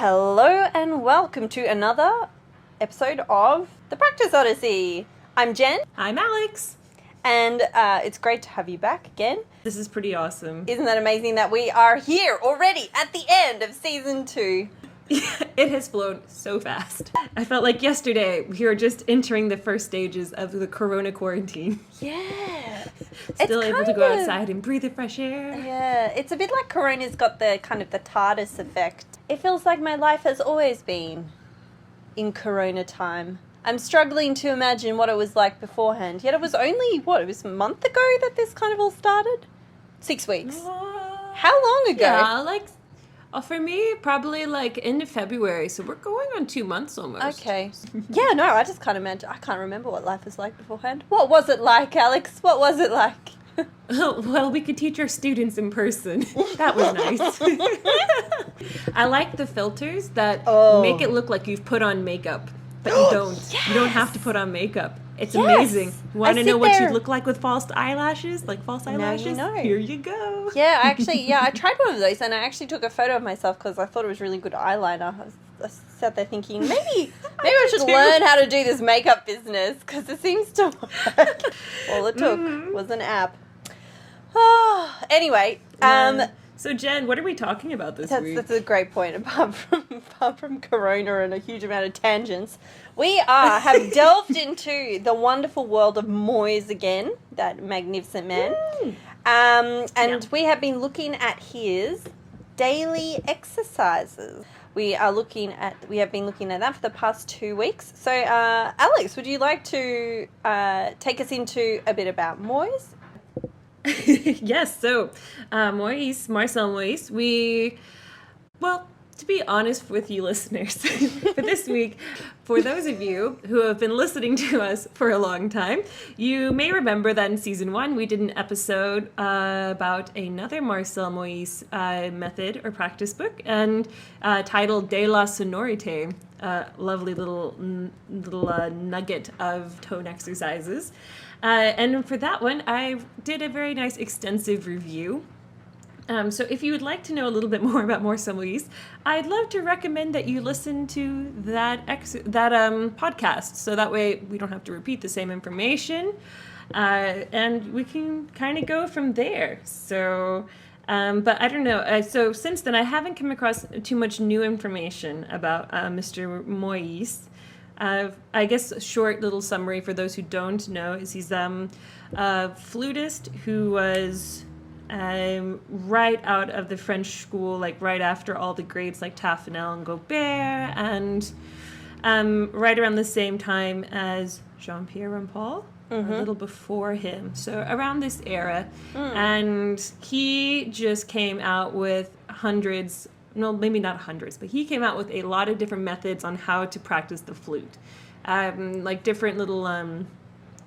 Hello and welcome to another episode of The Practice Odyssey. I'm Jen. I'm Alex. And it's great to have you back again. This is pretty awesome. Isn't that amazing that we are here already at the end of season 2? It has flown so fast. I felt like yesterday we were just entering the first stages of the corona quarantine. Yeah. Still able to go outside and breathe the fresh air. Yeah, it's a bit like corona's got the kind of the TARDIS effect. It feels like my life has always been in corona time. I'm struggling to imagine what it was like beforehand. Yet it was only, it was a month ago that this kind of all started? 6 weeks. How long ago? Yeah, for me, probably end of February. So we're going on 2 months almost. Okay. Yeah, no, I just can't imagine. I can't remember what life was like beforehand. What was it like, Alex? What was it like? Well, we could teach our students in person. That was nice. I like the filters that make it look like you've put on makeup. But you don't. Yes! You don't have to put on makeup. It's Yes! amazing. Want to know what there. you'd look like with false eyelashes? Like false eyelashes? you know. Here you go. Yeah, I tried one of those and I actually took a photo of myself because I thought it was really good eyeliner. I sat there thinking, maybe I should learn how to do this makeup business because it seems to work. All it took was an app. Oh, anyway, So Jen, what are we talking about this week? That's a great point. Apart from Corona and a huge amount of tangents, we have delved into the wonderful world of Moyse again, that magnificent man. We have been looking at his daily exercises. We have been looking at that for the past 2 weeks. So, Alex, would you like to take us into a bit about Moyse? Yes, so Marcel Moyse, to be honest with you listeners, for this week, for those of you who have been listening to us for a long time, you may remember that in season 1 we did an episode about another Marcel Moyse method or practice book and titled De la Sonorité, lovely little nugget of tone exercises. And for that one, I did a very nice extensive review. So if you would like to know a little bit more about Marcel Moyse, I'd love to recommend that you listen to that podcast. So that way we don't have to repeat the same information. And we can kind of go from there. So, but I don't know. So since then, I haven't come across too much new information about Mr. Moyse. I guess a short little summary for those who don't know is he's a flutist who was right out of the French school, like right after all the greats like Taffanel and Gaubert, and right around the same time as Jean-Pierre Rampal, a little before him. So around this era. And he just came out with hundreds, no, maybe not hundreds, but he came out with a lot of different methods on how to practice the flute. Like different little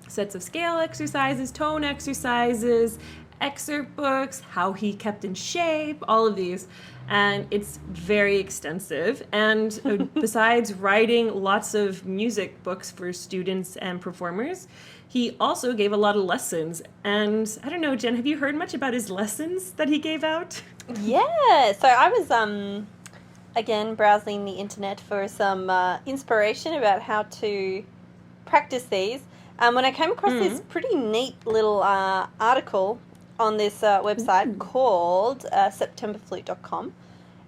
sets of scale exercises, tone exercises, excerpt books, how he kept in shape, all of these. And it's very extensive. And besides writing lots of music books for students and performers, he also gave a lot of lessons. And I don't know, Jen, have you heard much about his lessons that he gave out? Yeah, so I was, again, browsing the internet for some inspiration about how to practice these. When I came across this pretty neat little article on this website called septemberflute.com.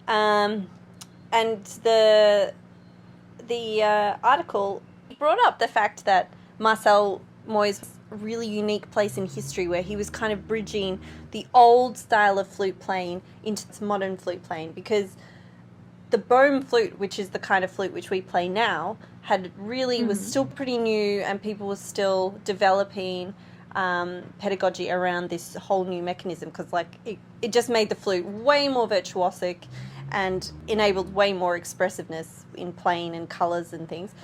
And the article brought up the fact that Marcel Moyse was a really unique place in history where he was kind of bridging the old style of flute playing into this modern flute playing, because the Bohm flute, which is the kind of flute which we play now, was still pretty new, and people were still developing pedagogy around this whole new mechanism, because it just made the flute way more virtuosic and enabled way more expressiveness in playing and colours and things.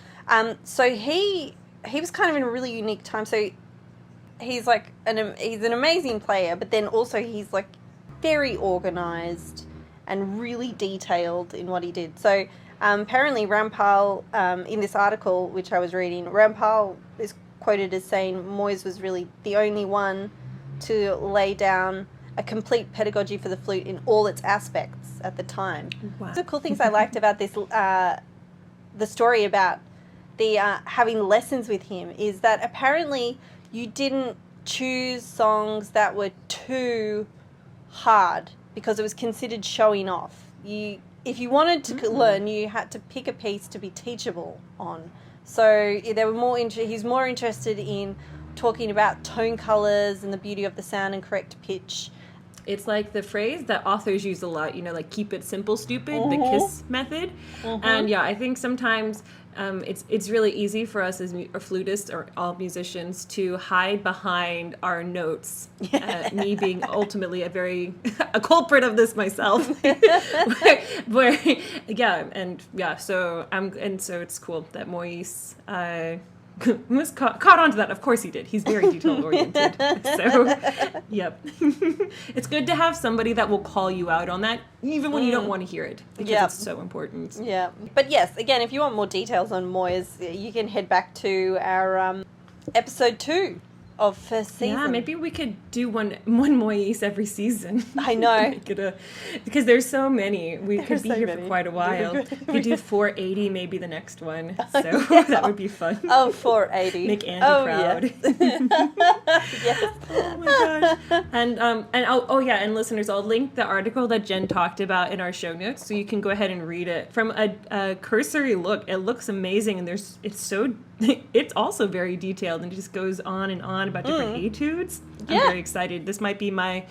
So he was kind of in a really unique time. So he's he's an amazing player, but then also he's very organised and really detailed in what he did. So apparently Rampal, in this article which I was reading, Rampal is quoted as saying Moyse was really the only one to lay down a complete pedagogy for the flute in all its aspects. at the time. Wow. The cool things I liked about this, the story about the having lessons with him, is that apparently you didn't choose songs that were too hard because it was considered showing off. If you wanted to learn, you had to pick a piece to be teachable on. So they were he's more interested in talking about tone colors and the beauty of the sound and correct pitch. It's like the phrase that authors use a lot, like keep it simple, stupid, the KISS method. And yeah, I think sometimes it's really easy for us as flutists or all musicians to hide behind our notes. Me being ultimately a culprit of this myself. So it's cool that Moyse was caught onto that. Of course he did. He's very detail oriented. So, yep. It's good to have somebody that will call you out on that, even when you don't want to hear it, because it's so important. Yeah. But yes, again, if you want more details on Moyse, you can head back to our episode 2 of first season. Yeah, maybe we could do one Moyse every season. I know. Because there's so many. We could be here for quite a while. We could do 480 maybe the next one. So that would be fun. Oh, 480. Make Andy proud. Yes. Oh my gosh. And listeners, I'll link the article that Jen talked about in our show notes so you can go ahead and read it. From a cursory look, it looks amazing, and it's also very detailed, and it just goes on and on about different etudes. I'm very excited. This might be my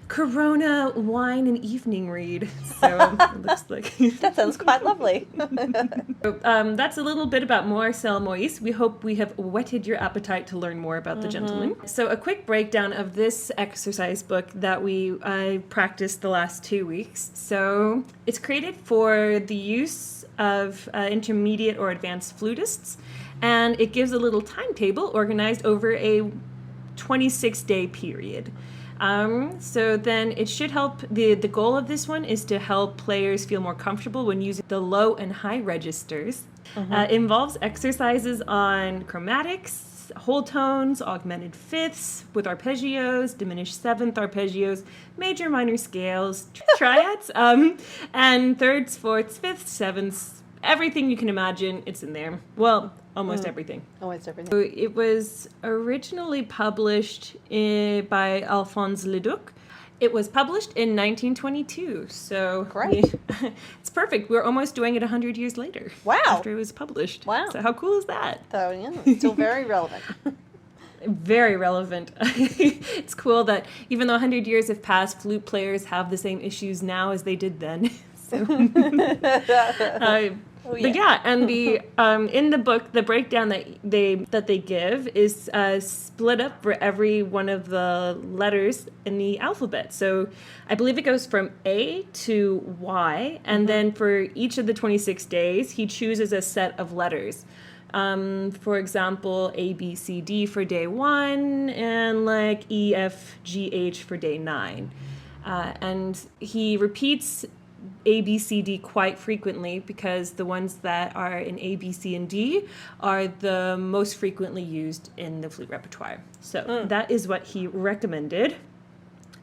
Corona wine and evening read. So it looks like that sounds quite lovely. That's a little bit about Marcel Moyse. We hope we have whetted your appetite to learn more about the gentleman. So a quick breakdown of this exercise book that I practiced the last 2 weeks. So it's created for the use of intermediate or advanced flutists, and it gives a little timetable organized over a 26-day period. So then it should help, the goal of this one is to help players feel more comfortable when using the low and high registers. It involves exercises on chromatics, whole tones, augmented fifths with arpeggios, diminished seventh arpeggios, major minor scales, triads, and thirds, fourths, fifths, sevenths, everything you can imagine, it's in there. Well, almost everything. Almost everything. So it was originally published by Alphonse Leduc. It was published in 1922. So great. It's perfect. We're almost doing it 100 years later. Wow. After it was published. Wow. So how cool is that? So yeah, still very relevant. Very relevant. It's cool that even though 100 years have passed, flute players have the same issues now as they did then. So. But yeah, and the in the book, the breakdown that they give is split up for every one of the letters in the alphabet. So I believe it goes from A to Y, and then for each of the 26 days, he chooses a set of letters. For example, A, B, C, D for day 1, and like E, F, G, H for day 9. And he repeats A, B, C, D quite frequently because the ones that are in A, B, C, and D are the most frequently used in the flute repertoire. So that is what he recommended.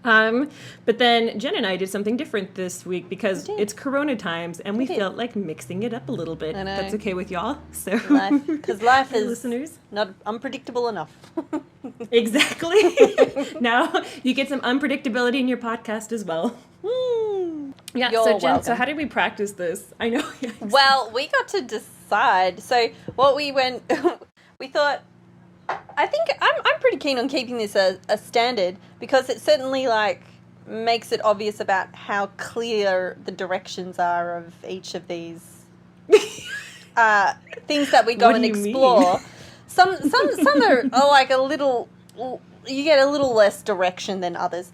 But then Jen and I did something different this week because it's Corona times and we felt like mixing it up a little bit. I know. That's okay with y'all. So Because life is listeners, not unpredictable enough. Exactly. Now you get some unpredictability in your podcast as well. Yeah, You're so Jen, welcome. so how did we practice this? I know. Well, we got to decide. So what we thought, I think I'm pretty keen on keeping this a standard because it certainly makes it obvious about how clear the directions are of each of these things that we go What and do you explore. mean? Some are like a little, you get a little less direction than others.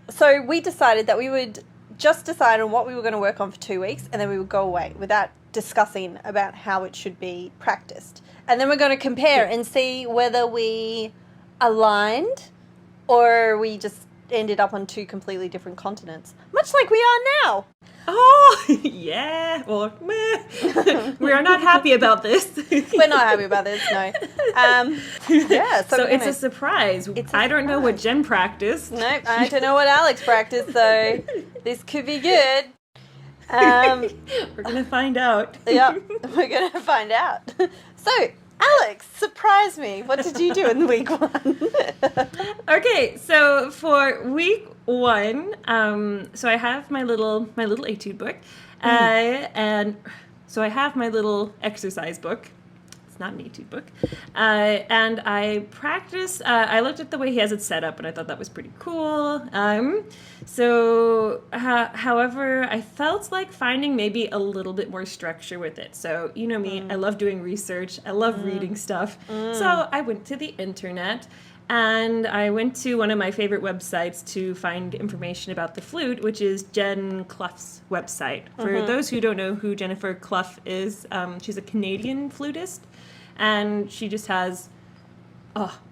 So we decided that we would just decide on what we were going to work on for 2 weeks, and then we would go away without discussing about how it should be practiced. And then we're going to compare and see whether we aligned or we just ended up on 2 completely different continents, much like we are now. Oh, yeah. Or meh. We are not happy about this. We're not happy about this, no. Yeah, so it's a surprise. I don't know what Jen practiced. Nope, I don't know what Alex practiced, so this could be good. We're going to find out. Yep, we're going to find out. So, Alex, surprise me. What did you do in week 1? Okay, so for week 1, so I have my little etude book, and so I have my little exercise book. It's not an etude book, and I practice. I looked at the way he has it set up, and I thought that was pretty cool. However, I felt like finding maybe a little bit more structure with it. So, you know me, I love doing research. I love reading stuff. So I went to the internet, and I went to one of my favorite websites to find information about the flute, which is Jen Cluff's website. For those who don't know who Jennifer Cluff is, she's a Canadian flutist, and she just has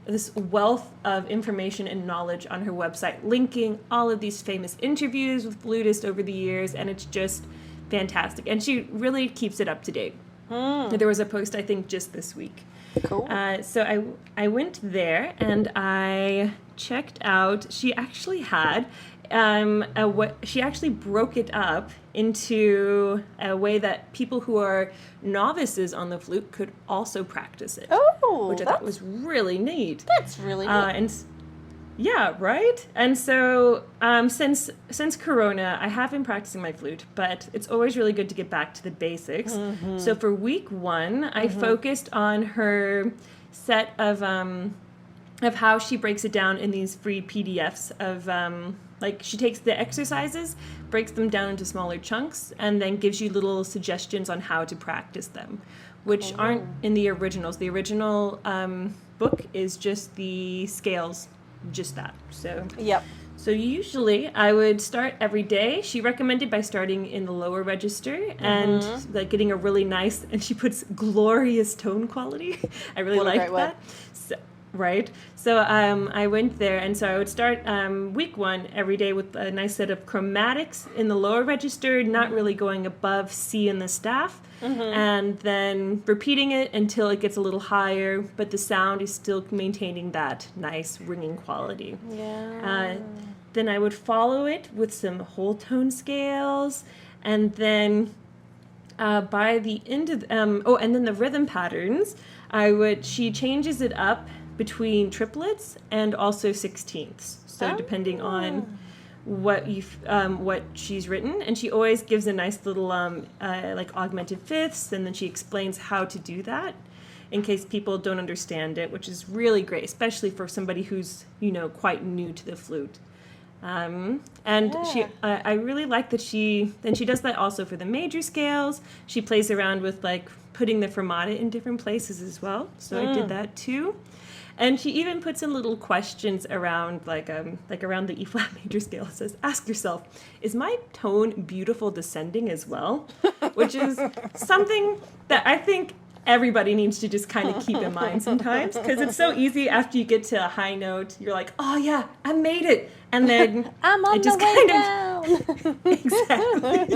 this wealth of information and knowledge on her website, linking all of these famous interviews with flutists over the years, and it's just fantastic. And she really keeps it up to date. There was a post, I think, just this week. Cool. So I went there and I checked out. She actually had she actually broke it up into a way that people who are novices on the flute could also practice it. Oh, which I thought was really neat. That's really neat. Yeah, right? And so since Corona, I have been practicing my flute, but it's always really good to get back to the basics. So for week 1, I focused on her set of how she breaks it down in these free PDFs of like she takes the exercises, breaks them down into smaller chunks, and then gives you little suggestions on how to practice them, which aren't in the originals. The original book is just the scales. Just that. So yep. So usually I would start every day. She recommended by starting in the lower register and like getting a really nice, and she puts glorious tone quality. I really like that. So, right. So I went there, and so I would start week 1 every day with a nice set of chromatics in the lower register, not really going above C in the staff. And then repeating it until it gets a little higher, but the sound is still maintaining that nice ringing quality. Yeah. Then I would follow it with some whole tone scales, and then by the end of and then the rhythm patterns, she changes it up between triplets and also sixteenths. So depending on what she's written, and she always gives a nice little like augmented fifths, and then she explains how to do that in case people don't understand it, which is really great, especially for somebody who's quite new to the flute. I really like that she does that also for the major scales. She plays around with like putting the fermata in different places as well, so I did that too. And she even puts in little questions around, like around the E-flat major scale. It says, ask yourself, is my tone beautiful descending as well? Which is something that I think everybody needs to just kind of keep in mind sometimes, because it's so easy after you get to a high note, you're like, oh yeah, I made it. And then I'm on it just the way down. Exactly.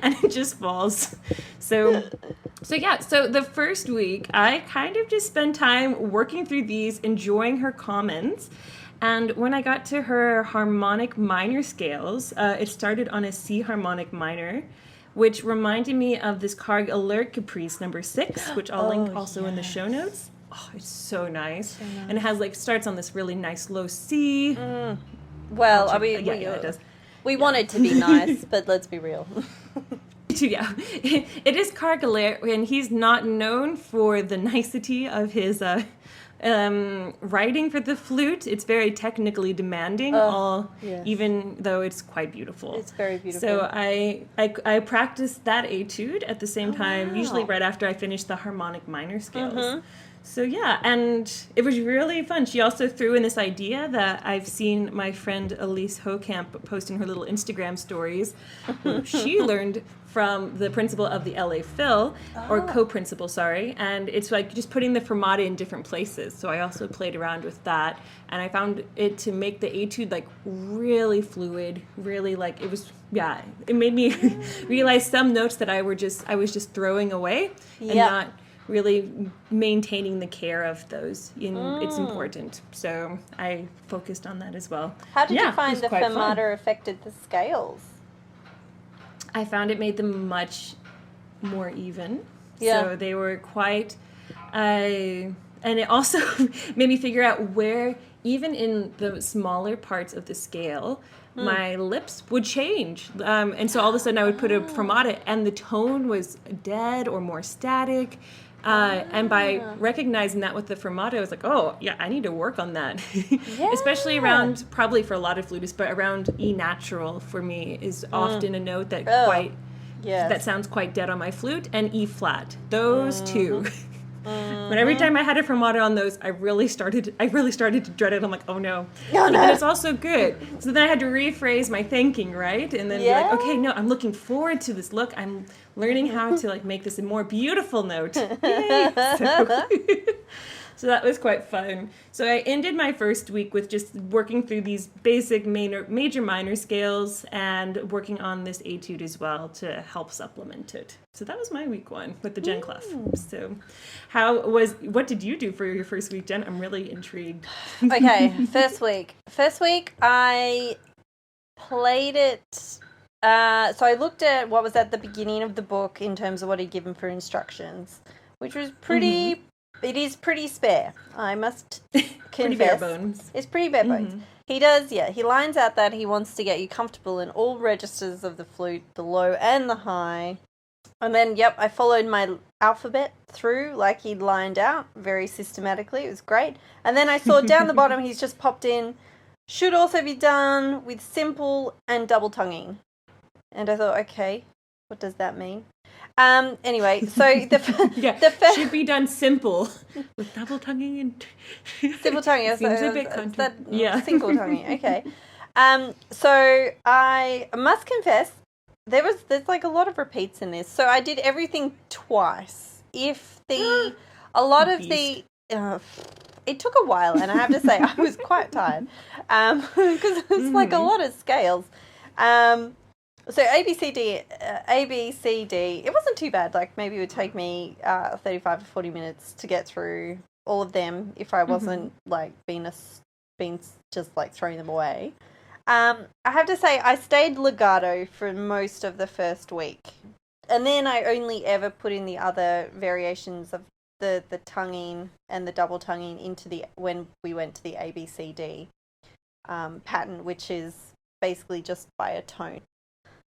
And it just falls. So the first week, I kind of just spent time working through these, enjoying her comments. And when I got to her harmonic minor scales, it started on a C harmonic minor, which reminded me of this Karg-Elert Caprice number 6, which I'll link also in the show notes. Oh, it's so nice. And it has starts on this really nice low C. Well, it does. We want it to be nice, but let's be real. Yeah, it is Karg-Elert, and he's not known for the nicety of his writing for the flute. It's very technically demanding, even though it's quite beautiful. It's very beautiful. So I practiced that etude at the same time, usually right after I finished the harmonic minor scales. So yeah, and it was really fun. She also threw in this idea that I've seen my friend Elise Hokamp post in her little Instagram stories. Who she learned from the principal of the LA Phil, or co-principal, sorry, and it's like just putting the fermata in different places. So I also played around with that, and I found it to make the etude like really fluid, really like it was. Yeah, it made me realize some notes that I was just throwing away and not really maintaining the care of those. It's important. So I focused on that as well. How did you find the fermata affected the scales? I found it made them much more even. Yeah. So they were quite... and it also made me figure out where, even in the smaller parts of the scale, my lips would change. And so all of a sudden I would put a fermata and the tone was dead or more static. And by recognizing that with the fermata, I was like, oh, yeah, I need to work on that. Especially around, probably for a lot of flutists, but around E natural for me is often a note that that sounds quite dead on my flute, and E flat. Those two. But every time I had a fermata on those, I really started to dread it. I'm like, oh no. And it's also good. So then I had to rephrase my thinking, right? And then be like, okay, no, I'm looking forward to this look. I'm learning how to like make this a more beautiful note. Yay! So that was quite fun. So I ended my first week with just working through these basic major minor scales and working on this etude as well to help supplement it. So that was my week one with the Jen Cluff. So what did you do for your first week, Jen? I'm really intrigued. Okay, first week. First week I played it. So I looked at what was at the beginning of the book in terms of what he'd given for instructions, which was pretty... It is pretty spare, I must confess. Pretty bare bones. It's pretty bare bones. He does, he lines out that he wants to get you comfortable in all registers of the flute, the low and the high. And then, I followed my alphabet through like he'd lined out very systematically. It was great. And then I saw down the bottom he's just popped in, should also be done with simple and double tonguing. And I thought, okay, what does that mean? Anyway, so should be done simple with double tonguing and simple tonguing. Seems a bit single tonguing. Okay. So I must confess, there's like a lot of repeats in this. So I did everything twice. It took a while, and I have to say I was quite tired because it's like a lot of scales. So A, B, C, D, it wasn't too bad. Like maybe it would take me 35 to 40 minutes to get through all of them if I wasn't like being just like throwing them away. I have to say I stayed legato for most of the first week. And then I only ever put in the other variations of the tonguing and the double tonguing when we went to the A, B, C, D pattern, which is basically just by a tone.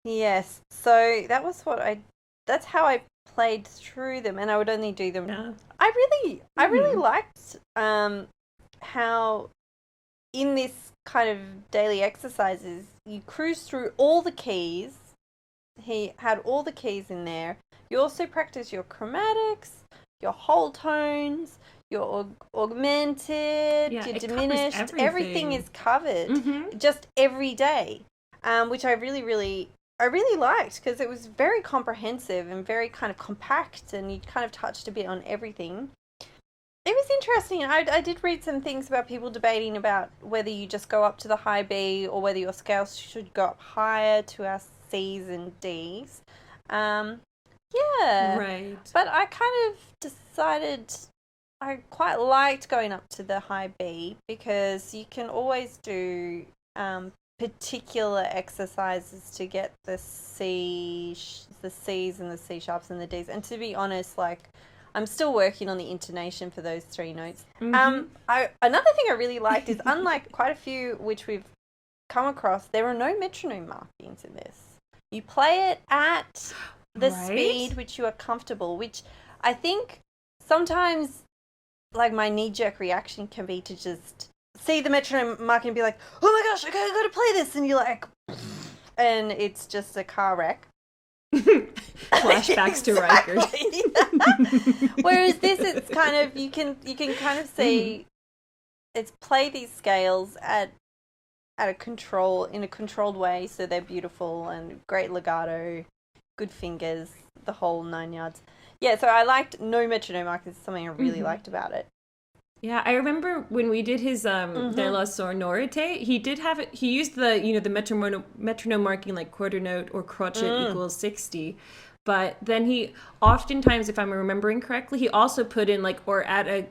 Yes, so that's how I played through them, and I would only do them. Yeah. I really liked how in this kind of daily exercises you cruise through all the keys. He had all the keys in there. You also practice your chromatics, your whole tones, your augmented, your diminished. Everything is covered just every day, which I really liked because it was very comprehensive and very kind of compact, and you kind of touched a bit on everything. It was interesting. I did read some things about people debating about whether you just go up to the high B or whether your scales should go up higher to our C's and D's. Right. But I kind of decided I quite liked going up to the high B because you can always do particular exercises to get the C's and the C sharps and the D's. And to be honest, like I'm still working on the intonation for those three notes. Another thing I really liked is unlike quite a few which we've come across, there are no metronome markings in this. You play it at the speed which you are comfortable, which I think sometimes like my knee-jerk reaction can be to just see the metronome marking and be like, oh my gosh, okay, I gotta play this, and you're like, and it's just a car wreck. flashbacks to Riker. Whereas this, it's kind of, you can kind of see it's play these scales in a controlled way, so they're beautiful and great legato, good fingers, the whole 9 yards. Yeah, so I liked no metronome mark. Is something I really liked about it. Yeah, I remember when we did his De la Sonorité, he used the metronome marking, like quarter note or crotchet equals 60. But then he oftentimes, if I'm remembering correctly, he also put in or at a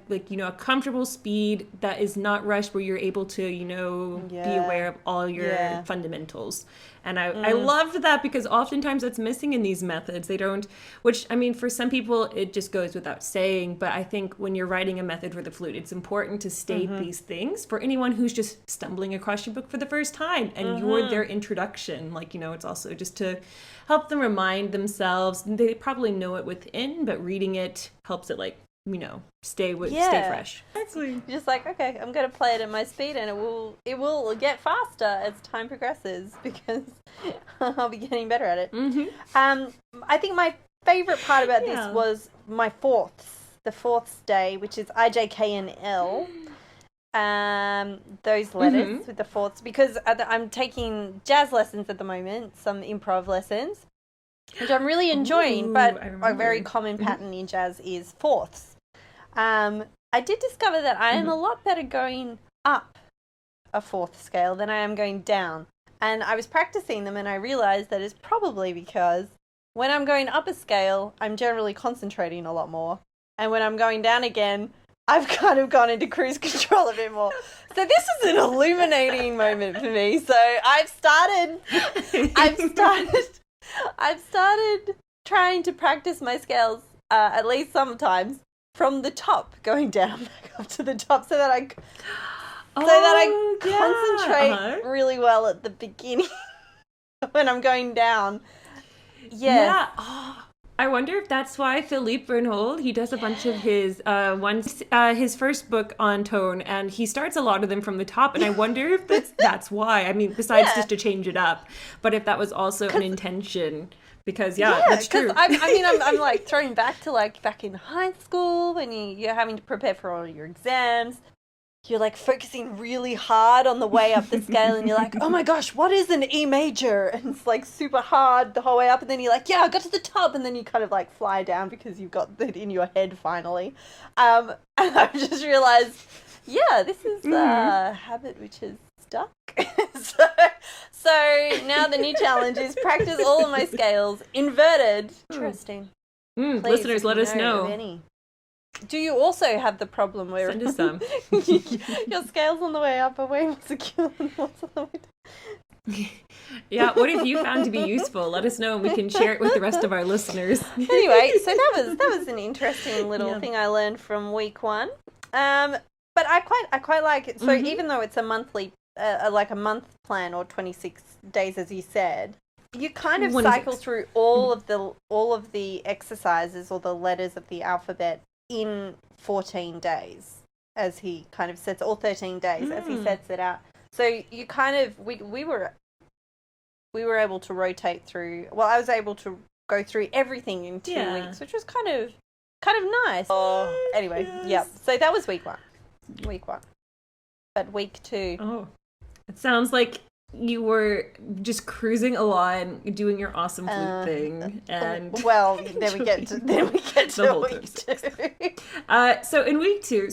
comfortable speed that is not rushed, where you're able to be aware of all your fundamentals. And I loved that, because oftentimes that's missing in these methods. They don't, which I mean, for some people it just goes without saying. But I think when you're writing a method for the flute, it's important to state these things for anyone who's just stumbling across your book for the first time, and you're their introduction. It's also just to help them remind themselves. They probably know it within, but reading it helps it stay fresh. Exactly. Just okay, I'm going to play it at my speed, and it will get faster as time progresses, because I'll be getting better at it. I think my favorite part about this was my fourths, the fourths day, which is I, J, K, and L. Those letters with the fourths, because I'm taking jazz lessons at the moment, some improv lessons, which I'm really enjoying. But a very common pattern in jazz is fourths. I did discover that I am a lot better going up a fourth scale than I am going down. And I was practicing them, and I realized that it's probably because when I'm going up a scale, I'm generally concentrating a lot more. And when I'm going down again, I've kind of gone into cruise control a bit more. So this is an illuminating moment for me. So I've started trying to practice my scales, at least sometimes, from the top, going down back up to the top, so that I concentrate really well at the beginning when I'm going down. Yes. Yeah. I wonder if that's why Philippe Bernhold, he does a bunch of his his first book on tone, and he starts a lot of them from the top, and I wonder if that's why. I mean, besides just to change it up, but if that was also an intention. Because that's true. I'm thrown back to back in high school when you're having to prepare for all your exams. You're focusing really hard on the way up the scale, and you're oh my gosh, what is an E major? And it's super hard the whole way up, and then you're I got to the top, and then you kind of fly down because you've got it in your head finally. And I've just realized, this is the habit which is stuck. So now the new challenge is practice all of my scales inverted. Interesting. Listeners, let us know. Do you also have the problem where send us some. Your scales on the way up are way more secure than what's on the way down? Yeah, what have you found to be useful? Let us know, and we can share it with the rest of our listeners. Anyway, so that was an interesting little thing I learned from week 1. But I quite like it. So even though it's a monthly, a month plan, or 26 days, as you said, you kind of cycle through all of the exercises or the letters of the alphabet in 14 days, as he kind of sets, or 13 days as he sets it out. So you kind of we were able to rotate through. Well, I was able to go through everything in 2 weeks, which was kind of nice. Anyway, so that was week 1. But week 2. It sounds like you were just cruising along, doing your awesome flute thing, and then we get to week 2. So in week 2,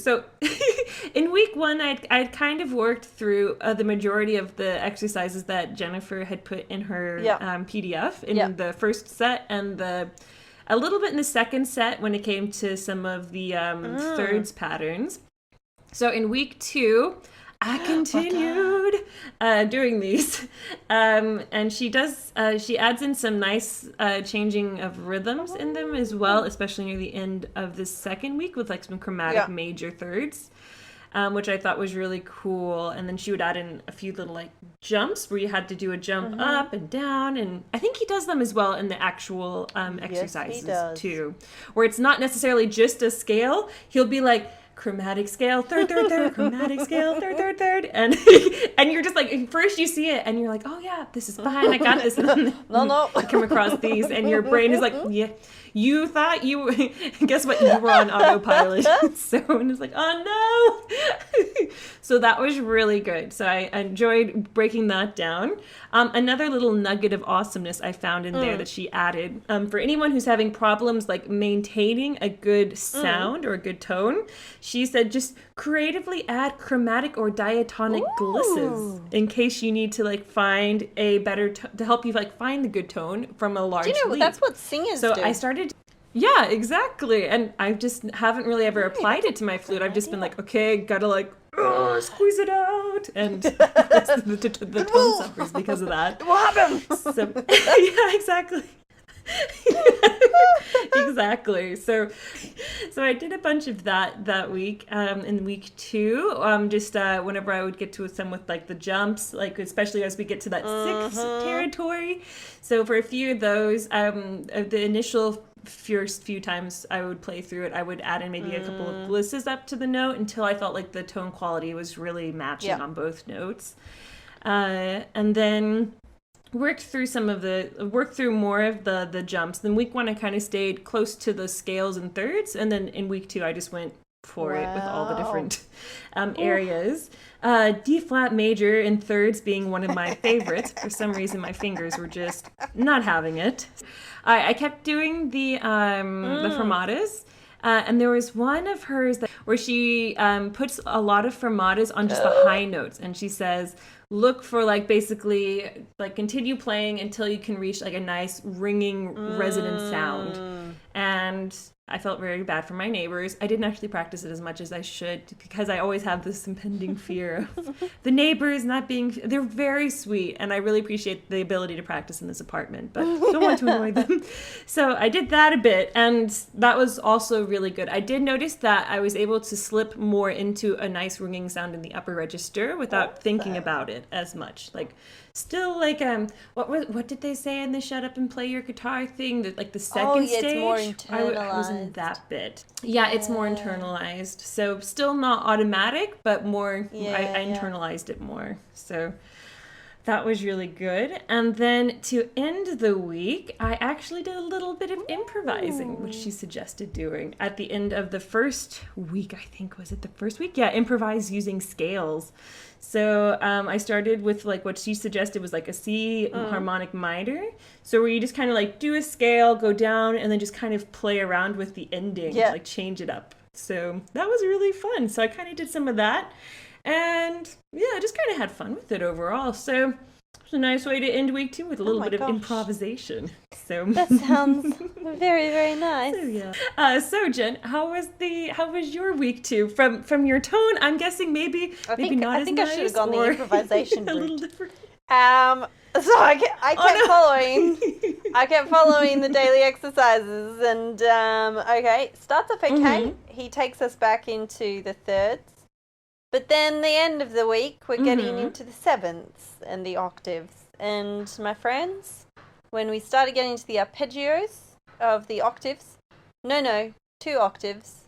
in week 1, I'd kind of worked through the majority of the exercises that Jennifer had put in her PDF in the first set, and a little bit in the second set when it came to some of the thirds patterns. So in week 2, I continued doing these, and she adds in some nice changing of rhythms in them as well, especially near the end of the second week with some chromatic major thirds, which I thought was really cool. And then she would add in a few little jumps where you had to do a jump up and down, and I think he does them as well in the actual exercises too, where it's not necessarily just a scale. He'll be chromatic scale, third, chromatic scale, third. And and you're just like, first you see it and you're like, oh yeah, this is fine, I got this. And then No. you come across these and your brain is like, yeah, you thought you, guess what? You were on autopilot. So, and it's like, oh no. So that was really good. So I enjoyed breaking that down. Another little nugget of awesomeness I found in there that she added, for anyone who's having problems like maintaining a good sound or a good tone, she said just creatively add chromatic or diatonic glisses in case you need to like find a better to help you like find the good tone from a large lead. That's what singers do. So I started. Yeah, exactly. And I just haven't really ever applied it to my flute. I've just been like, okay, gotta like squeeze it out, and the tone suffers because of that. What happened? So, yeah, exactly. Exactly. So I did a bunch of that week. In week 2, just whenever I would get to some with like the jumps, like especially as we get to that 6 territory. So for a few of those, the initial first few times I would play through it, I would add in maybe a couple of glisses up to the note until I felt like the tone quality was really matching on both notes, and then worked through more of the jumps. Then week 1 I kind of stayed close to the scales and thirds, and then in week 2 I just went for it with all the different areas. D flat major in thirds being one of my favorites. For some reason my fingers were just not having it. I kept doing the fermatas. And there was one of hers where she puts a lot of fermatas on just the high notes, and she says, look for like basically like continue playing until you can reach like a nice ringing resonant sound. And I felt very bad for my neighbors. I didn't actually practice it as much as I should because I always have this impending fear of the neighbors not being... They're very sweet, and I really appreciate the ability to practice in this apartment, but don't want to annoy them. So I did that a bit, and that was also really good. I did notice that I was able to slip more into a nice ringing sound in the upper register without thinking about it as much. Like, still like what did they say in the shut up and play your guitar thing, that like the second stage, it's more internalized. I was in that bit. It's more internalized, so still not automatic, but more I internalized it more, so that was really good. And then to end the week, I actually did a little bit of improvising, which she suggested doing at the end of the first week. I think, was it the first week? Yeah, improvise using scales. So I started with like what she suggested was like a C harmonic minor. So where you just kind of like do a scale, go down, and then just kind of play around with the ending, like change it up. So that was really fun. So I kind of did some of that. And yeah, I just kind of had fun with it overall. So it was a nice way to end week 2 with a little bit of improvisation. So that sounds very, very nice. So Jen, how was your week 2? From your tone, I'm guessing maybe not as nice. I think I should have gone the improvisation route. A little different. So I kept following the daily exercises, and starts off okay. He takes us back into the thirds. But then the end of the week, we're getting into the sevenths and the octaves. And my friends, when we started getting to the arpeggios of the octaves, 2 octaves.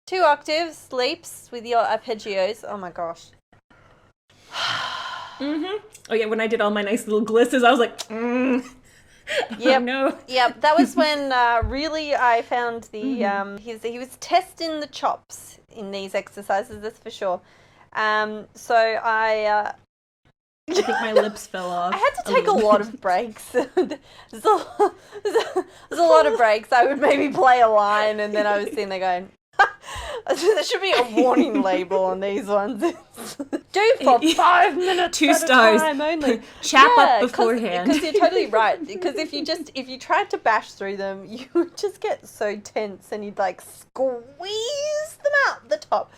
2 octaves, leaps with your arpeggios. Oh my gosh. Oh yeah, when I did all my nice little glisses, I was like, Yep. Oh no. Yep, that was when really I found the, he was testing the chops in these exercises, that's for sure. So I think my lips fell off. I had to take a lot of breaks. There's a lot of breaks. I would maybe play a line, and then I was sitting there going, there should be a warning label on these ones. Do for 5 minutes 2 stars. Time only. Chap up beforehand. Because you're totally right. Because if you tried to bash through them, you would just get so tense, and you'd like squeeze them out the top.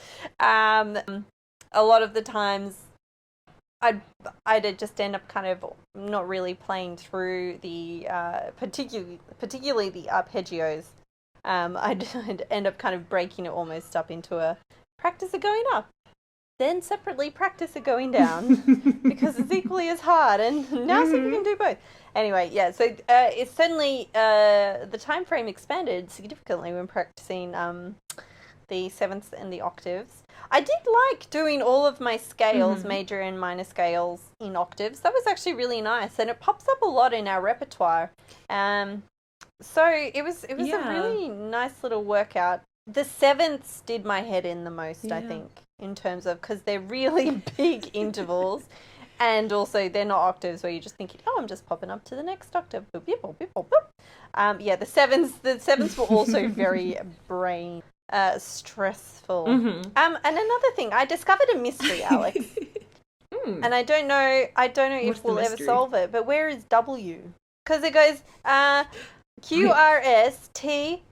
A lot of the times, I'd just end up kind of not really playing through the particularly the arpeggios. I'd end up kind of breaking it almost up into a practice of going up, then separately practice of going down, because it's equally as hard, and now see if you can do both. Anyway, so it's certainly the time frame expanded significantly when practicing the sevenths and the octaves. I did like doing all of my scales, major and minor scales, in octaves. That was actually really nice, and it pops up a lot in our repertoire. So it was a really nice little workout. The sevenths did my head in the most, I think, in terms of, because they're really big intervals, and also they're not octaves where you're just thinking, oh, I'm just popping up to the next octave. Boop, boop, boop, boop, boop. The sevenths were also very brain stressful. And another thing, I discovered a mystery, Alex. And I don't know if we'll ever solve it, but where is W? Because it goes QRSTUV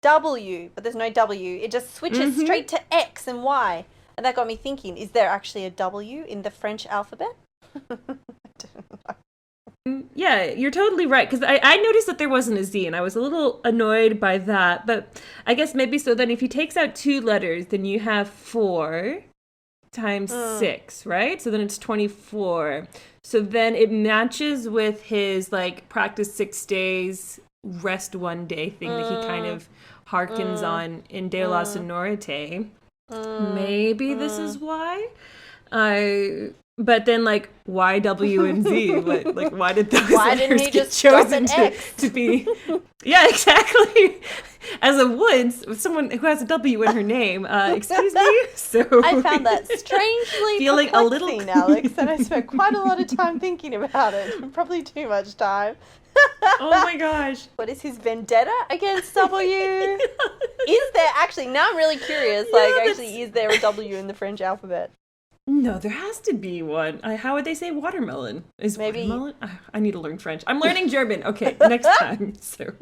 W, but there's no W. It just switches straight to X and Y. And that got me thinking, is there actually a W in the French alphabet? I don't know. Yeah, you're totally right, because I noticed that there wasn't a Z, and I was a little annoyed by that, but I guess maybe so then if he takes out 2 letters, then you have 4 times 6, right? So then it's 24. So then it matches with his, like, practice 6 days, rest 1 day thing that he kind of harkens on in De La Sonorite. Maybe this is why. But then, like, why W and Z? Why did those letters get chosen to be? Yeah, exactly. As a Woods, someone who has a W in her name, excuse me. So I found that strangely feeling a little, Alex, and I spent quite a lot of time thinking about it. Probably too much time. Oh my gosh. What is his vendetta against W? Is there actually, now I'm really curious, is there a W in the French alphabet? No, there has to be one. How would they say watermelon? Is maybe watermelon? I need to learn French. I'm learning German. Okay, next time. So,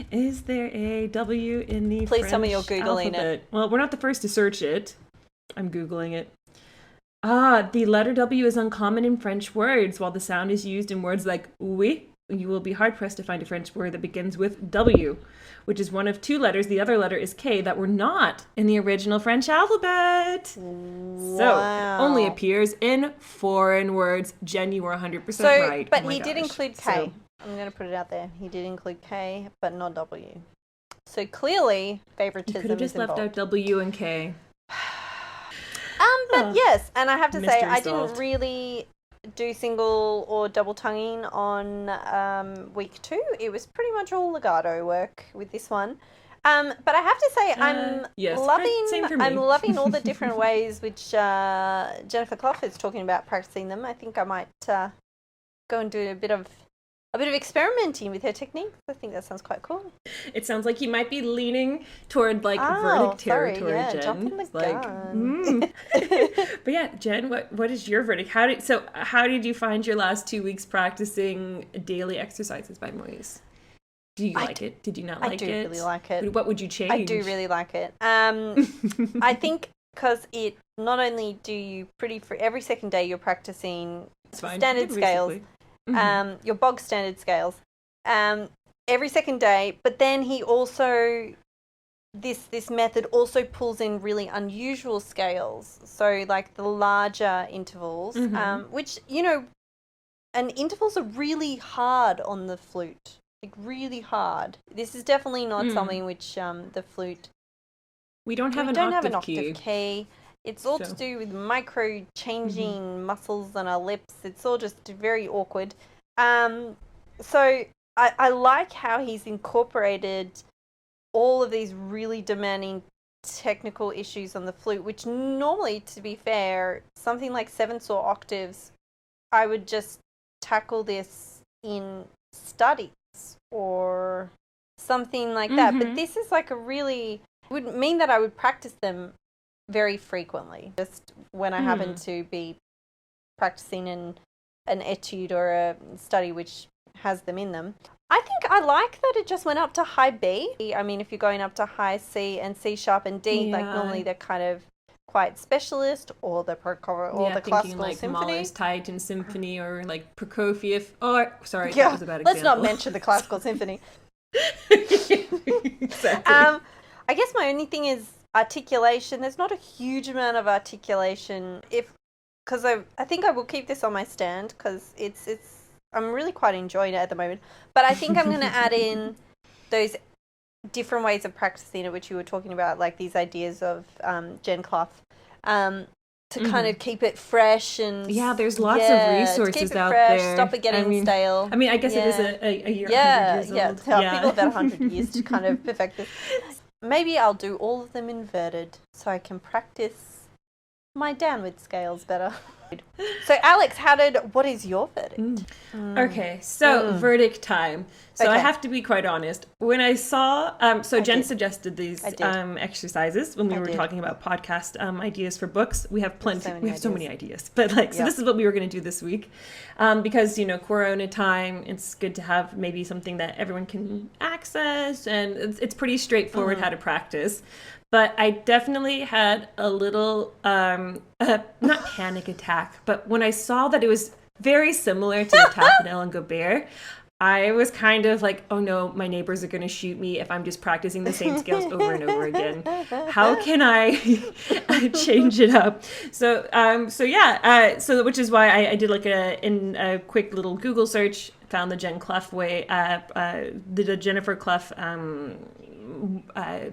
is there a W in the French tell me you're Googling alphabet? it. Well, we're not the first to search it. I'm Googling it. The letter W is uncommon in French words, while the sound is used in words like oui. You will be hard-pressed to find a French word that begins with W, which is one of 2 letters. The other letter is K that were not in the original French alphabet. Wow. So, only appears in foreign words. Jen, you were 100% right. But he did include K. So, I'm going to put it out there. He did include K, but not W. So, clearly, favoritism is involved. You could have just left out W and K. But yes, and I have to say, I didn't really do single or double tonguing on week 2. It was pretty much all legato work with this one. But I have to say, I'm loving all the different ways which Jennifer Cluff is talking about practicing them. I think I might go and do a bit of experimenting with her technique. I think that sounds quite cool. It sounds like you might be leaning toward verdict territory, Jen. Jumping the gun. But yeah, Jen, what is your verdict? How did you find your last 2 weeks practicing daily exercises by Moyse? Do you like it? Did you not like it? I do really like it. What would you change? I do really like it. I think because it not only do you every second day you're practicing standard scales. Your bog standard scales every second day, but then he also this method also pulls in really unusual scales, so like the larger intervals, which and intervals are really hard on the flute, like really hard. This is definitely not something which the flute we don't have an octave key. It's all to do with micro changing muscles on our lips. It's all just very awkward. So I like how he's incorporated all of these really demanding technical issues on the flute, which normally, to be fair, something like sevenths or octaves, I would just tackle this in studies or something like that. But this is like would mean that I would practice them very frequently, just when I happen to be practicing in an etude or a study which has them in them. I think I like that it just went up to high B. I mean, if you're going up to high C and C sharp and D, like normally they're kind of quite specialist, or the classical like symphony. Mahler's Titan Symphony, or like Prokofiev. Oh, sorry, that was a bad example. Let's not mention the classical symphony. Exactly. I guess my only thing is articulation. There's not a huge amount of articulation. Because I think I will keep this on my stand, because I'm really quite enjoying it at the moment. But I think I'm going to add in those different ways of practicing it, which you were talking about, like these ideas of Jen Cluff, to kind of keep it fresh and there's lots of resources out there. Stop it getting stale. I mean, I guess it is a year, 100 years old. People about 100 years to kind of perfect this. Maybe I'll do all of them inverted so I can practice my downward scales better. So, Alex, what is your verdict? Okay, so verdict time. So I have to be quite honest. When I saw, Jen suggested these exercises when we were talking about podcast ideas for books. We have plenty. We have so many ideas. But so this is what we were going to do this week. Because, Corona time, it's good to have maybe something that everyone can access. And it's pretty straightforward how to practice. But I definitely had a little, not panic attack, but when I saw that it was very similar to the Taffinell and Gobert, I was kind of like, oh no, my neighbors are going to shoot me if I'm just practicing the same scales over and over again. How can I change it up? So which is why I did like a quick little Google search, found the Jen Cluff way, the Jennifer Cluff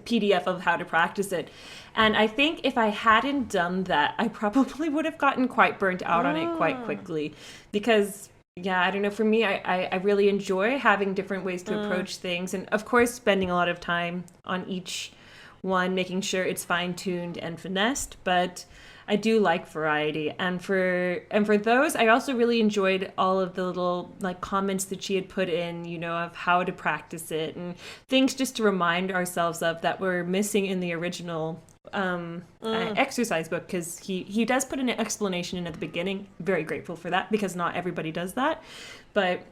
PDF of how to practice it. And I think if I hadn't done that, I probably would have gotten quite burnt out on it quite quickly because I don't know, for me, I really enjoy having different ways to approach things, and of course spending a lot of time on each one, making sure it's fine-tuned and finessed, but I do like variety. And for those, I also really enjoyed all of the little comments that she had put in, of how to practice it and things just to remind ourselves of that we're missing in the original exercise book, because he does put an explanation in at the beginning. Very grateful for that, because not everybody does that. But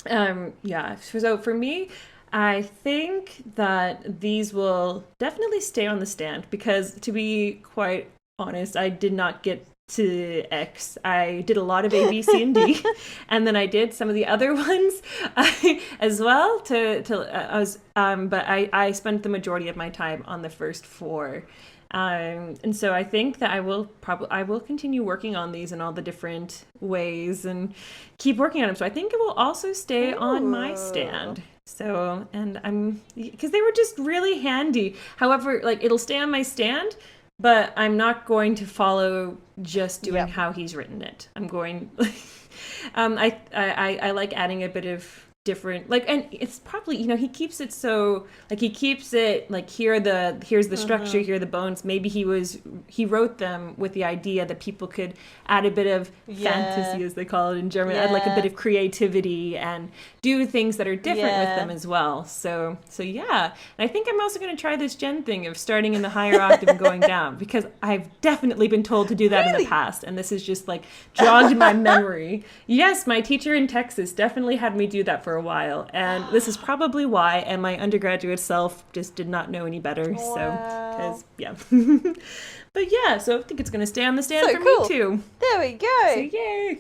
so for me, I think that these will definitely stay on the stand, because to be quite honest, I did not get to X. I did a lot of A, B, C, and D, and then I did some of the other ones as well. But I spent the majority of my time on the first 4, and so I think that I will continue working on these in all the different ways and keep working on them. So I think it will also stay on my stand. So, and because they were just really handy. However, it'll stay on my stand, but I'm not going to follow just doing how he's written it. I'm going, I like adding a bit of different, and it's probably, he keeps it so, here's the structure, here are the bones. Maybe he wrote them with the idea that people could add a bit of fantasy, as they call it in German, add a bit of creativity and do things that are different with them as well. So yeah. And I think I'm also going to try this Jen thing of starting in the higher octave and going down, because I've definitely been told to do that in the past. And this is just jogged in my memory. Yes, my teacher in Texas definitely had me do that for a while. And this is probably why. And my undergraduate self just did not know any better. Wow. So, because, But yeah, so I think it's going to stay on the stand for me too. There we go. So yay.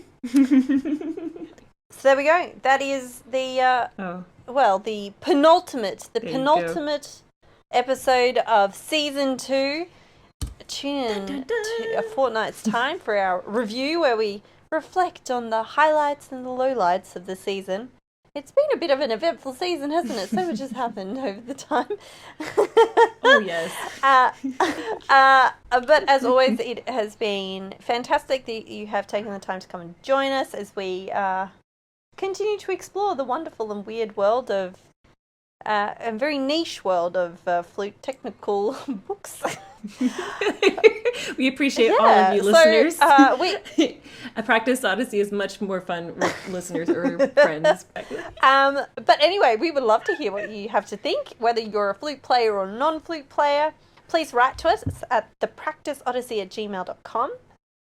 So there we go. That is the the penultimate episode of season 2. Tune in to a fortnight's time for our review, where we reflect on the highlights and the lowlights of the season. It's been a bit of an eventful season, hasn't it? So much has happened over the time. Oh, yes. But as always, it has been fantastic that you have taken the time to come and join us as we continue to explore the wonderful and weird world of, a very niche world of flute technical books. We appreciate all of you listeners. A Practice Odyssey is much more fun with listeners or friends. But anyway, we would love to hear what you have to think, whether you're a flute player or non-flute player. Please write to us at thepracticeodyssey@gmail.com.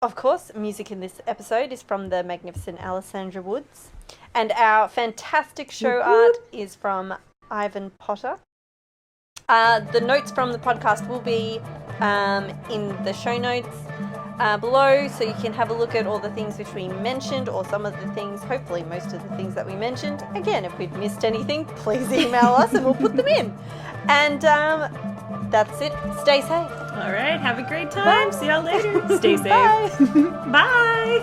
Of course, music in this episode is from the magnificent Alessandra Woods, and our fantastic show art is from Ivan Potter. The notes from the podcast will be in the show notes below, so you can have a look at all the things which we mentioned, or some of the things, hopefully most of the things that we mentioned. Again, if we've missed anything, please email us and we'll put them in. And that's it. Stay safe. All right. Have a great time. Bye. See y'all later. Stay safe. Bye. Bye.